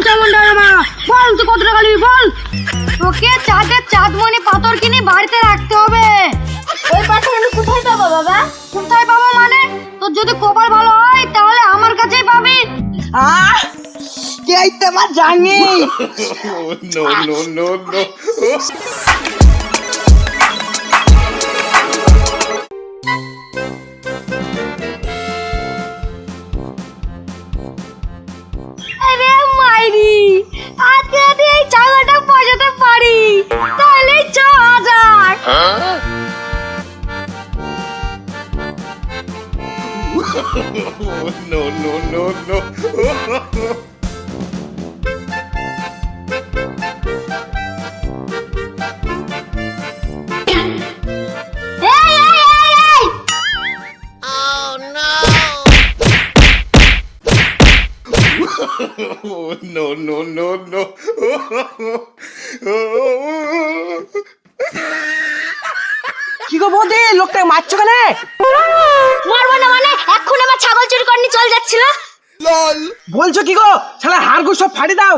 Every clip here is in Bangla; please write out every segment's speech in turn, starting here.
চামুন্ডার মা বল তুই কত টাকা নিবি বল। তোকে চাঁদের চাঁদমণি পাথর কিনে বাড়িতে রাখতে হবে। ওই পাথর আমি কোথায় পাবো বাবা? কোথায় পাবো মানে, তোর যদি কপাল ভালো হয় তাহলে আমার কাছেই পাবি। কে তোমার জানি No, no, no, no. আরে মাইরি, আজকে যদি এই টাকাটা পয়সাতে পারি তাহলে ৬,০০০। No, no, no, no. এই এই এই এই No, no, no, no. কি গো বৌদি, লোকটাকে মারছো কেন? মারবো না মানে, এখন আমার ছাগল চুরি করনি চল যাচ্ছিল। বলছো কি গো, শালা হাড়গু সব ফাড়ি দাও।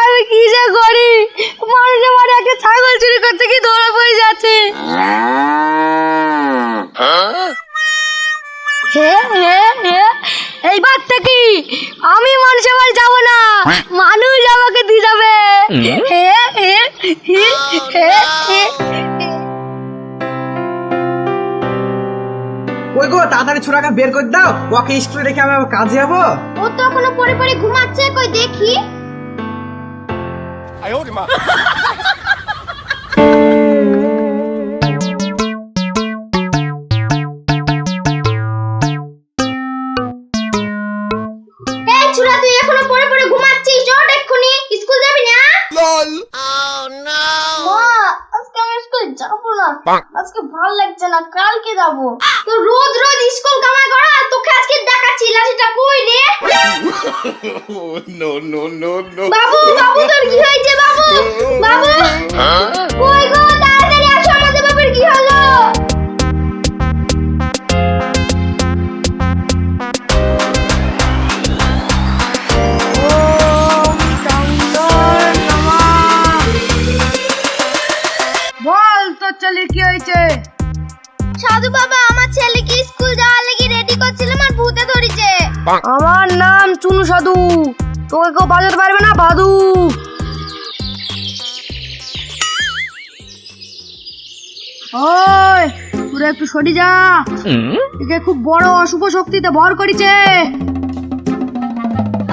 আমি কি যে করি, মানুষের বাড়ি একটা ছাগল চুরি করতে কি ধরা পড়ে যাচ্ছে। এইবার থেকে আমি মানুষের বাড়ি যাবো না, মানুষ আমাকে দিয়ে যাবে। ওই গো, তাড়াতাড়ি ছোড়াকে বের করে দাও, ওকে স্কুলে রেখে আমি আবার কাজে যাবো। ও তো এখনো পরে পরে ঘুমাচ্ছে, কই দেখি। এই ছুরা, তুই এখনো পরে পরে ঘুমাচ্ছিস, ওঠ এক্ষুনি, স্কুল যাবি না? মা, আজকে আমি স্কুল যাবো না, আজকে ভালো লাগছে না, কালকে যাবো। তো রোজ রোজ স্কুল কামাই করা, তোকে আজকে দেখাচ্ছি লাঠিটা কই রে। No, no, no, no. বাবু, বাবু তোর কি হয়েছে বাবু? বাবু কই গো, তাড়াতাড়ি আসো, আমাদের বাবার কি হলো? বল তোর ছেলের কি হয়েছে? সাধু বাবা, আমার ছেলেকে স্কুল যাওয়ার লাগি রেডি করছিলাম আর ভূতে ধরেছে। আমার নাম চুনু সাধু, তোকে কেউ বাজাতে পারবে না বাদু। ওই তোরা একটু সরে যা, একে খুব বড় অশুভ শক্তিতে ভর করেছে।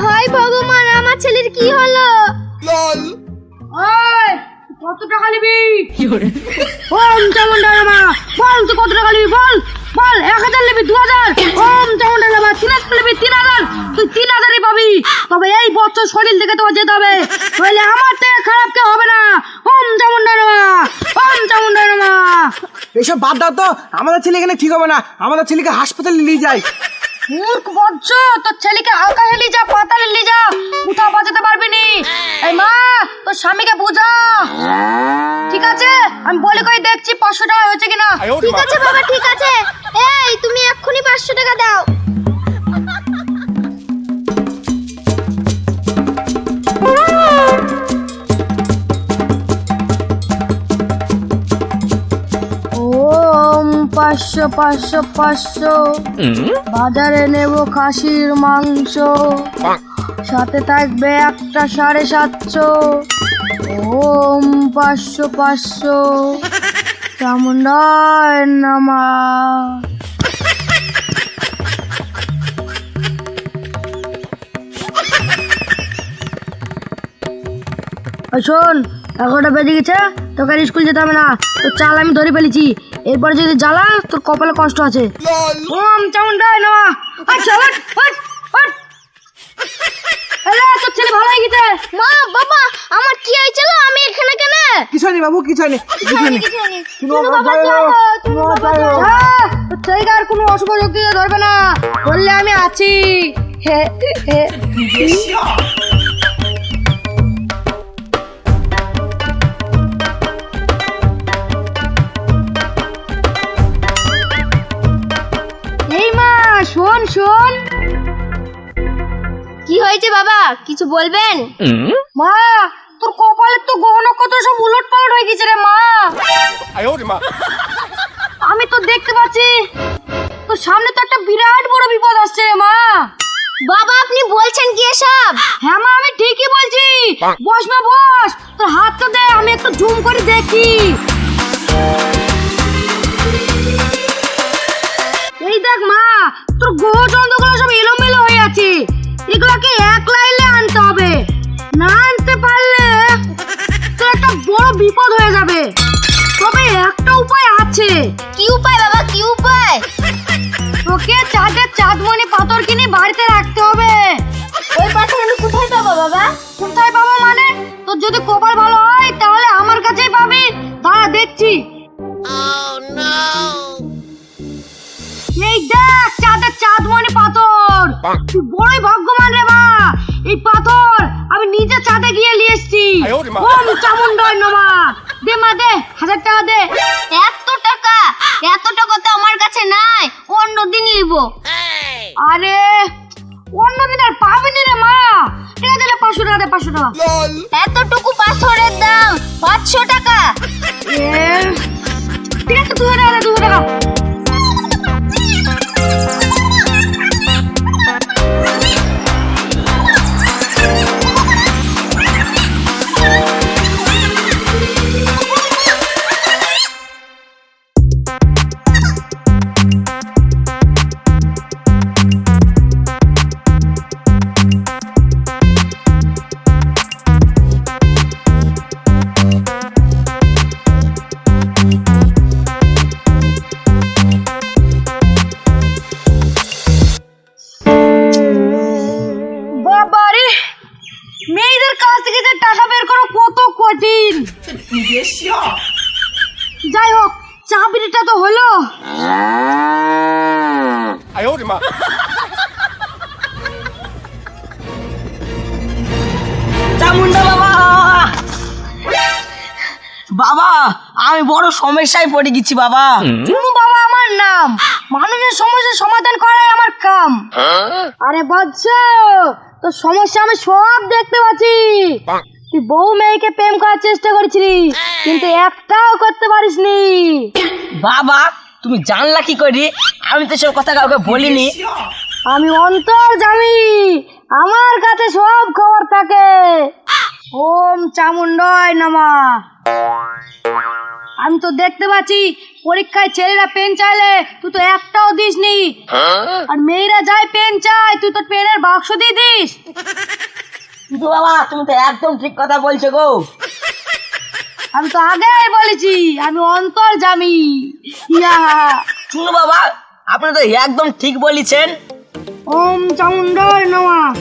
হায় ভগবান, আমার ছেলের কি হলো? ওই কত টাকা নিবি? ওম চামুন্ডার মা বল তুই কত টাকা নিবি বল। বল ১,০০০ নিবি, ২,০০০। ওম চামুন্ডার মা ৩,০০০ নিবি, ৩,০০০। তুই ৩,০০০ই পাবি, তবে এই বছর শরীর থেকে তোর যেতে হবে, নইলে আমার থেকে খারাপ কেউ হবে না। ওম চামুন্ডার মা, ওম চামুন্ডার মা। এইসব বাদ দাও তো, আমাদের ছেলে এখানে ঠিক হবে না, আমাদের ছেলেকে হাসপাতালে নিয়ে যাই। মূর্খ বজ্জ, তোর ছেলেকে আকাশে নিয়ে যা, পাতালে নিয়ে যা, কোথাও বাঁচাতে পারবি নি। এই মা, তোর স্বামীকে বোঝা। ঠিক আছে, আমি বলে কই দেখছি ৫০০ টাকা হয়েছে কিনা। ঠিক আছে বাবা, ঠিক আছে। এই তুমি এক্ষুনি ৫০০ টাকা দাও। ওম ৫০০ ৫০০ ৫০০। বাজারে নেব খাসির মাংস, সাথে থাকবে একটা ৭৫০। ওম ৫০০ ৫০০ চামুন্ডার নামা। শোন, ১১টা বেজে গেছে, তোকে আর স্কুল যেতে হবে না, তোর চাল আমি ধরে ফেলেছি। এরপরে যদি জ্বালা, তোর কপালে কষ্ট আছে। ওম চামুন্ডার নামা। আচ্ছা ওঠ ওঠ ওঠ। তোর ছেলে ভালো হয়ে গেছে। মা, বাবা, আমার কি হয়েছিল? আমি এখানে কেন? কিছু হয়নি বাবু, কিছু হয়নি, কিছু হয়নি। চুনু বাবা যাও, চুনু বাবা যাও। তোর ছেলেকে আর কোনো অশুভ শক্তি ধরবে না, বললে আমি আছি। এই মা শোন শোন, কি হয়েছে বাবা, কিছু বলবেন? মা তোর কপালের তো গহনা কত সব উলট পালট হয়ে গেছে রে মা। আমি তো দেখতে পাচ্ছি তোর সামনে তো একটা বিরাট বড় বিপদ আসছে রে মা। বাবা আপনি বলছেন কি এসব? হ্যাঁ মা আমি ঠিকই বলছি। বস মা বস, তোর হাতটা দে আমি একটু জুম করে দেখি। এই দেখ মা, তোর গ্রহ চন্দ্রগুলো সব এলোমেলো হয়ে আছে, এগুলোকে এক লাইনে আনতে হবে, না আনতে পারলে তোর একটা বড় বিপদ হয়ে যাবে। তবে একটা উপায় আছে। কি উপায় বাবা, কি উপায়? তোকে চাঁদের চাঁদমণি পাথর কিনে বাড়িতে রাখতে হবে। ওই পাথর আমি কোথায় পাবো বাবা? কোথায় পাবো মানে, তোর যদি কপাল ভালো হয় তাহলে আমার কাছেই পাবি। দাঁড়া দেখছি। এই দেখ চাঁদের চাঁদমণি পাথর, তুই বড়ই ভাগ্যবান রে মা। এই পাথর আমি নিজে চাঁদে গিয়ে নিয়ে এসেছি। ওম চামুন্ডায় নমঃ। দে মা দে, 1000 টাকা দে। এত টাকা? এত টাকা তো আমার কাছে নাই, অন্য দিন নিব। আরে অন্যদিন আর পাবি না রে মা। ঠিক আছে 500 টাকা দে, 500 টাকা। এতটুকু পাথরের দাম 500 টাকা? ঠিক আছে 200 টাকা দে, 200 টাকা। বাবারে, মেয়েদের কাছ থেকে যে টাকা বের করা কত কঠিন। যাই হোক চাকরিটা তো হলো। চামুন্ডা বাবা, বাবা আমি বড় সমস্যায় পড়ে গেছি বাবা। চুনু বাবা আমার নাম, মানুষের সমস্যার সমাধান করাই আমার কাম। আরে বাচ্চা, তোর সমস্যা আমি সব দেখতে পাচ্ছি। তুই বউ মেয়েকে প্রেম করার চেষ্টা করেছিলি, কিন্তু একটাও করতে পারিসনি। বাবা তুমি জানলা কি করি? আমি তো সব কথা কাউকে বলিনি। আমি অন্তর্যামী, আমার কাছে সব খবর থাকে। ওম চামুন্ডায় নমঃ। আমি তো দেখতে পাচ্ছি পরীক্ষায় ছেলেরা পেন চাইলে তুই তো একটাও দিসনি, আর মেয়েরা যায় পেন চায় তুই তো পেনের বাক্স দিয়ে দিস। কিন্তু বাবা তুমি তো একদম ঠিক কথা বলছো গো। আমি তো আগেই বলেছি আমি অন্তর্যামী। ইয়া শুনো বাবা, আপনি তো একদম ঠিক বলেছেন। ওম চামুন্ডায় নমঃ।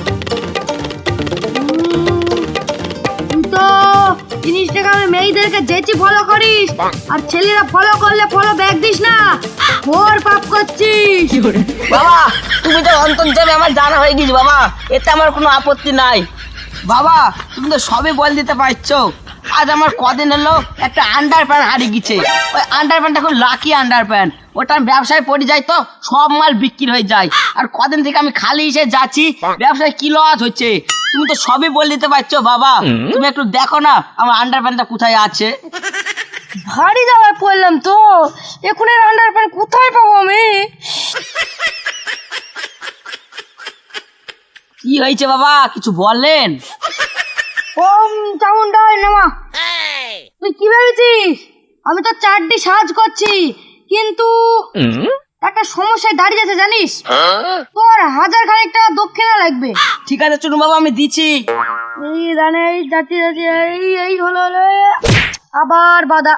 তুই তো জিনিসটাকে আমি মেয়েদেরকে যেচি ফলো করিস, আর ছেলেরা ফলো করলে ফলো ব্যাক দিস না, ঘোর পাপ করছিস। বাবা তুমি তো অন্তর্যামী আমার জানা হয়ে গেছে বাবা, এতে আমার কোনো আপত্তি নাই। বাবা তুমি তো সবই বল দিতে পারছো। আজ আমার কদিন হলো একটা আন্ডার প্যান্ট হারিয়ে গেছে। ওই আন্ডার প্যান্টটা খুব লাকি আন্ডার প্যান্ট, ওটা আমি ব্যবসায় পড়ে যাই তো সব মাল বিক্রি হয়ে যায়। আর কদিন থেকে আমি খালি এসে যাচ্ছি, ব্যবসায় কি লস হচ্ছে। তুমি তো সবই বল দিতে পারছো বাবা, তুমি একটু দেখো না আমার আন্ডার প্যান্টটা কোথায় আছে। ভারী যাওয়ায় পড়লাম তো, এখন এর আন্ডার প্যান্ট কোথায় পাবো আমি? কি হয়েছে বাবা কিছু বললেন? ওম চামুন্ডায় নমঃ। তুই কি ভেবেছিস আমি তো 4টি সাজ করছি, কিন্তু একটা সমস্যায় দাঁড়িয়ে যাচ্ছে জানিস। তোর 1000 খানিক টাকা দক্ষিণা লাগবে। ঠিক আছে চুনু বাবা আমি দিচ্ছি। এই রানে এই যাচ্ছি যাচ্ছি এই এই হলো হলো, আবার বাধা।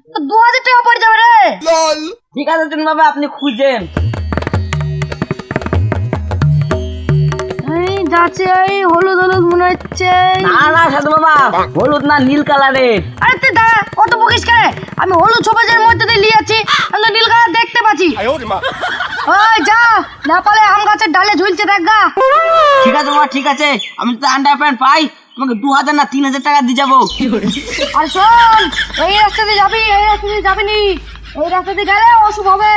তো 2000 টাকা পড়ে যাবে রে। ঠিক আছে চুনু বাবা আপনি খুঁজেন। এই যা আছে এই হলুদ হলুদ মনে হচ্ছে। না না সাধু বাবা, হলুদ না নীল কালারের। আরে তুই দাঁড়া, কত বকিস কেন? আমি হলুদ সবুজের মধ্যে দিয়ে লিয়াছি, আমি তো নীল কালার দেখতে পাচ্ছি। ওই যা, না পালে আম গাছের ডালে ঝুলছে দেখ গা। ঠিক আছে বাবা, ঠিক আছে, আমি তো আন্ডার প্যান্ট পাই, তোমাকে 2000 না 3000 টাকা দিয়ে যাবো। আর শোন, এই রাস্তা দিয়ে যাবি, এই রাস্তা দিয়ে যাবি নি, এই রাস্তা দিয়ে গেলে অশুভ হবে।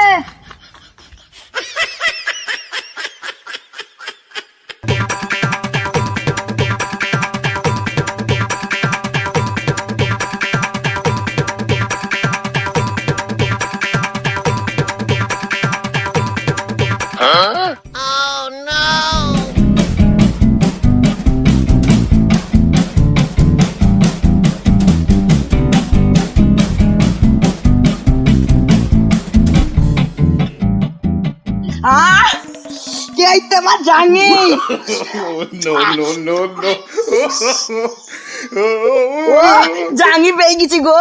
এই তো আমার জানি। no, no, no, no. জাঙ্গি পেয়ে গেছি গো।